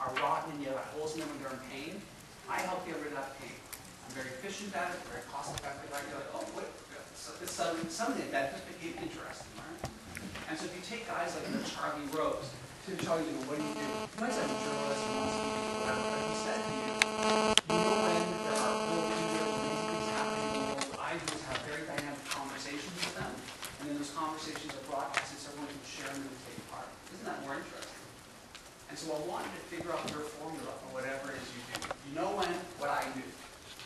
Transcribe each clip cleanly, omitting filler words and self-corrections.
are rotten and you have holes in them when they're in pain, I help get rid of that pain. I'm very efficient at it, very cost effective. Right? You're like, oh, wait, something that just became interesting, right? And so if you take guys like Charlie Rose, Charlie, what do? You might say I'm a journalist and wants to be whatever, but he said to you, when there are amazing things happening in the world, what I do is have very dynamic conversations with them, and then those conversations are broadcasted so everyone can share them and take part. Isn't that more interesting? And so I wanted to figure out your formula for whatever it is you do. You know what I do.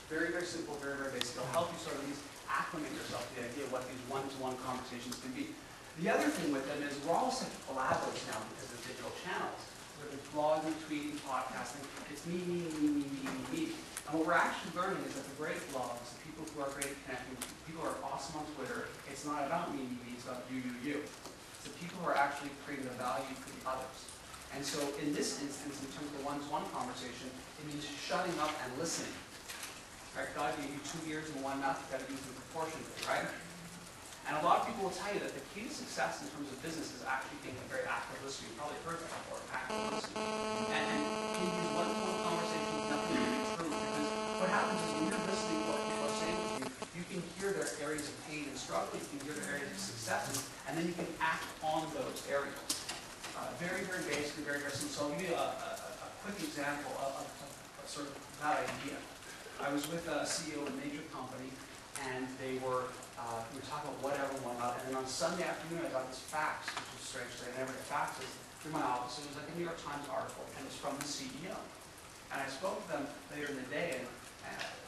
Very, very simple, very, very basic. It'll help you sort of acclimate yourself to the idea of what these one-to-one conversations can be. The other thing with them is we're all such collabos now because of digital channels. Whether it's blogging, tweeting, podcasting, it's me. And what we're actually learning is that the great blogs, the people who are great at connecting, people who are awesome on Twitter, it's not about me, it's about you. It's the people who are actually creating the value for the others. And so in this instance, in terms of the one-to-one conversation, it means shutting up and listening. Right? God gave you 2 ears and 1 mouth, you've got to use them proportionately, right? And a lot of people will tell you that the key to success in terms of business is actually being a very active listener. You've probably heard that before, active listening. And in these one-to-one conversations, nothing really true, because what happens is when you're listening to what people are saying to you, you can hear their areas of pain and struggle, you can hear their areas of successes, and then you can act on those areas. Very, very basic, very, very simple. So I'll give you a quick example of sort of that idea. I was with a CEO of a major company, and we were talking about whatever and whatnot, and then on Sunday afternoon I got this fax, which was strange because I never get faxes, through my office. It was like a New York Times article, and it was from the CEO. And I spoke to them later in the day,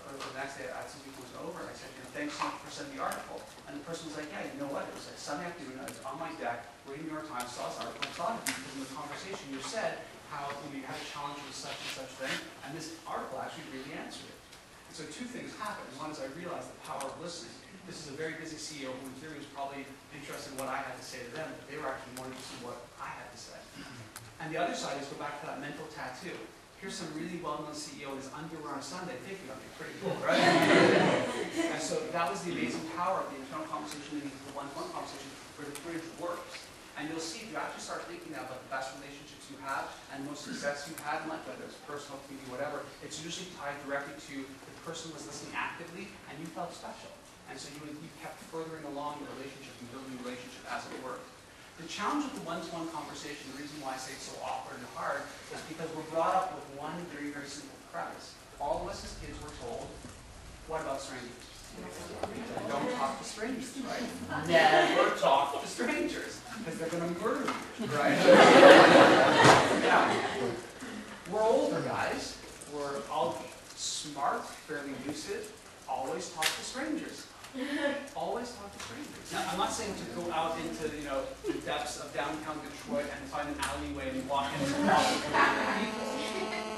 or the next day, as the week was over, and I said, thanks so much for sending the article. And the person was like, yeah, you know what? It was like Sunday afternoon, I was on my deck, reading the New York Times, saw this article, and thought of you because in the conversation you said how you had a challenge with such and such thing, and this article actually really answered it. And so 2 things happened. One is I realized the power of listening. This is a very busy CEO who in theory was probably interested in what I had to say to them, but they were actually more interested in what I had to say. And the other side is go back to that mental tattoo. Here's some really well-known CEO in his underwear on Sunday thinking of me. Pretty cool, right? And so that was the amazing power of the internal conversation and the one-to-one conversation where the bridge works. And you'll see if you actually start thinking now about the best relationships you have and most success you've had in life, whether it's personal, community, whatever, it's usually tied directly to the person was listening actively and you felt special. And so you kept furthering along your relationship and building a relationship as it worked. The challenge with the one-to-one conversation, the reason why I say it's so awkward and hard, is because we're brought up with one very, very simple premise. All of us as kids were told, what about strangers? Don't talk to strangers, right? Never talk to strangers, because they're going to murder you, right? Now, we're older guys. We're all smart, fairly lucid. Always talk to strangers. Always talk to strangers. Now, I'm not saying to go out into the depths of downtown Detroit and find an alleyway and walk into a lot of people.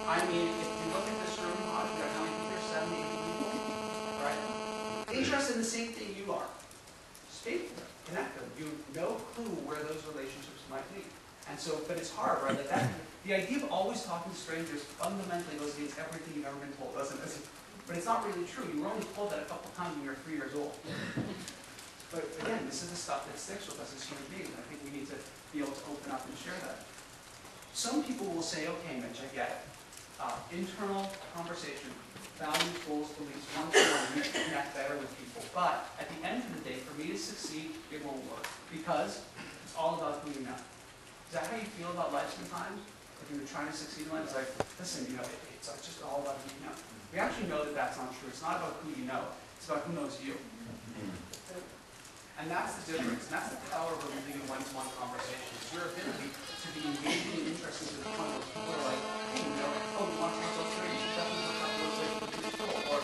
I mean, if you look at this room, how many people are 70, 80 people, right? Interested in the same thing you are. Speak to them, connect them. You have no clue where those relationships might lead. And so, but it's hard, right? Like that, the idea of always talking to strangers fundamentally goes against everything you've ever been told, doesn't it? But it's not really true. You were only told that a couple times when you were 3 years old. But again, this is the stuff that sticks with us as human beings. I think we need to be able to open up and share that. Some people will say, okay, Mitch, I get it. Internal conversation, values, goals, beliefs, one-to-one, you can connect better with people. But at the end of the day, for me to succeed, it won't work. Because it's all about who you know. Is that how you feel about life sometimes? If you're trying to succeed in life, it's like, listen, it's just all about who you know. We actually know that that's not true. It's not about who you know. It's about who knows you. And that's the difference. And that's the power of living in one-to-one conversations. Your ability to be engaging and interested to the point where people are like, hey, oh, you want to talk about trade? You should definitely look up what's like digital. Or,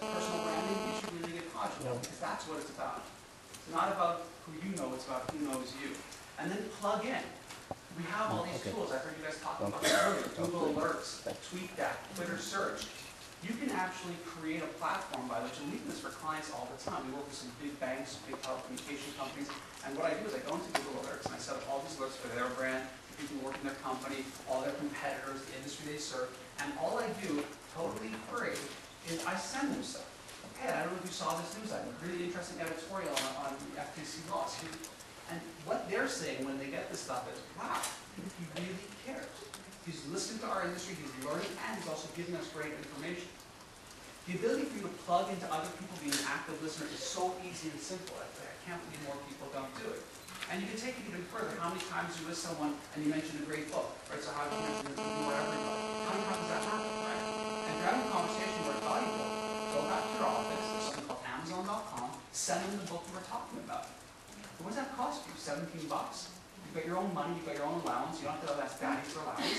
personal branding, you should really get caught. Because that's what it's about. It's not about who you know, it's about who knows you. And then plug in. We have all these tools. I heard you guys talk about this earlier. Google Alerts, TweetDeck, Twitter Search. You can actually create a platform by which, and we do this for clients all the time. We work with some big banks, big telecommunication companies, and what I do is I go into Google Alerts and I set up all these alerts for their brand, the people who work in their company, all their competitors, the industry they serve, and all I do, totally free, is I send them stuff. Hey, I don't know if you saw this news item, really interesting editorial on the FTC laws. And what they're saying when they get this stuff is, wow, he really cares. He's listening to our industry, he's learning, and he's also giving us great information. The ability for you to plug into other people being an active listener is so easy and simple. I can't believe more people don't do it. And you can take it even further. How many times you list someone and you mention a great book, right? So how do you mention whatever you like? How many times does that happen, right? And if you're having a conversation where it's valuable, go back to your office, there's something called Amazon.com, send them the book that we're talking about. What does that cost you? $17? You've got your own money, you've got your own allowance, you don't have to ask daddy for allowance.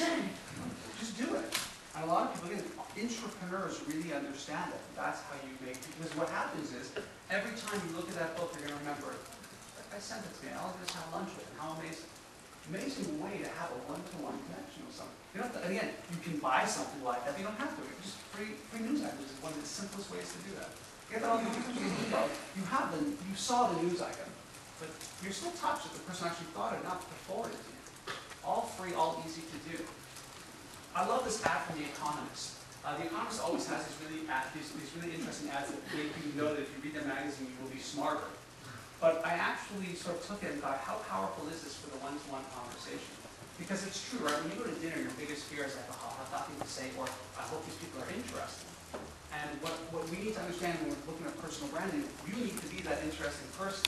Just do it. And a lot of people, again, entrepreneurs really understand it. That's how you make it. Because what happens is, every time you look at that book, you're going to remember, I sent it to me, I'll just have lunch with him. How amazing. Amazing way to have a one-to-one connection with someone. You don't have to, again, you can buy something like that, but you don't have to. Just free news items is one of the simplest ways to do that. Get that on the you saw the news item, but you're still touched that the person actually thought enough to forward it to you. All free, all easy to do. I love this ad from The Economist. The Economist always has these really interesting ads that make you know that if you read their magazine, you will be smarter. But I actually sort of took it and thought, how powerful is this for the one-to-one conversation? Because it's true, right? When you go to dinner, your biggest fear is like, oh, I'll have nothing to say, or I hope these people are interested. And what we need to understand when we're looking at personal branding, you need to be that interesting person.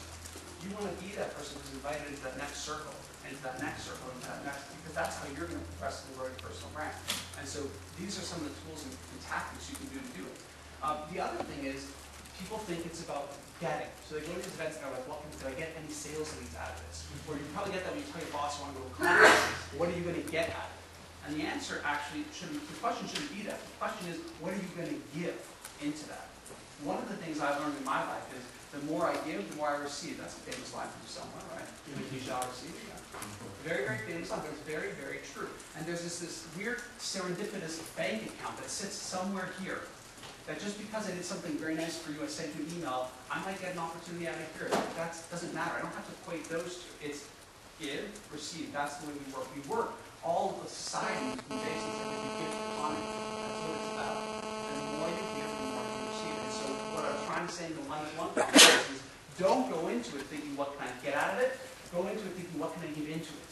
You want to be that person who's invited into that next circle, into that next circle, into that next, because that's how you're going to progress in the road to personal brand. And so these are some of the tools and tactics you can do to do it. The other thing is, people think it's about getting. So they go to these events and they're like, did I get any sales leads out of this? Or you probably get that when you tell your boss you want to go to a conference. What are you going to get out of it? And the answer actually shouldn't, the question shouldn't be that. The question is, what are you going to give into that? One of the things I've learned in my life is, the more I give, the more I receive. That's a famous line from someone, right? You shall receive. Yeah. Very, very famous line, but it's very, very true. And there's this weird serendipitous bank account that sits somewhere here. That just because I did something very nice for you, I sent you an email, I might get an opportunity out of here. That doesn't matter. I don't have to equate those two. It's give, receive. That's the way we work. We work. All of the society is based on something we give to the client. That's what it's about. And the more you give, the more you receive. And so what I was trying to say in the one-to-one conversation is, don't go into it thinking what can I get out of it. Go into it thinking what can I give into it.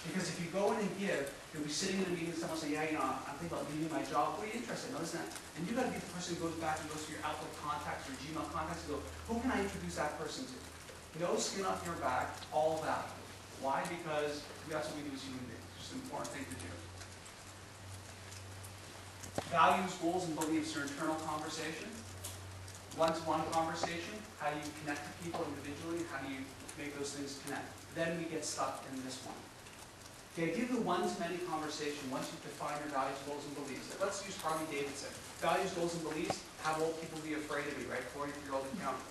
Because if you go in and give, you'll be sitting in a meeting and someone will say, yeah, I'm thinking about leaving my job. What are you interested in? Isn't that? And you've got to be the person who goes back and goes to your Outlook contacts or Gmail contacts and go, who can I introduce that person to? No skin off your back, all value. Why? Because that's what we do as human beings. It's just an important thing to do. Values, goals, and beliefs are internal conversation. One-to-one conversation, how do you connect to people individually, how do you make those things connect? Then we get stuck in this one. Okay, give the one-to-many conversation once you've defined your values, goals, and beliefs. Let's use Harley Davidson. Values, goals, and beliefs, have old people be afraid of me, right? 43-year-old accountant.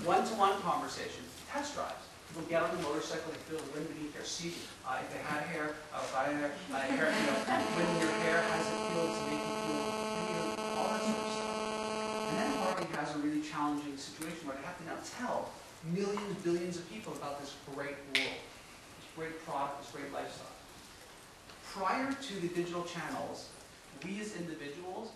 One-to-one conversation, test drives. People get on the motorcycle, they feel the wind beneath their seat. If they had hair, if I had hair, when your hair has it feel, it's making you feel, all that sort of stuff. And then Harley has a really challenging situation where they have to now tell millions, billions of people about this great world. Great product, this great lifestyle. Prior to the digital channels, we as individuals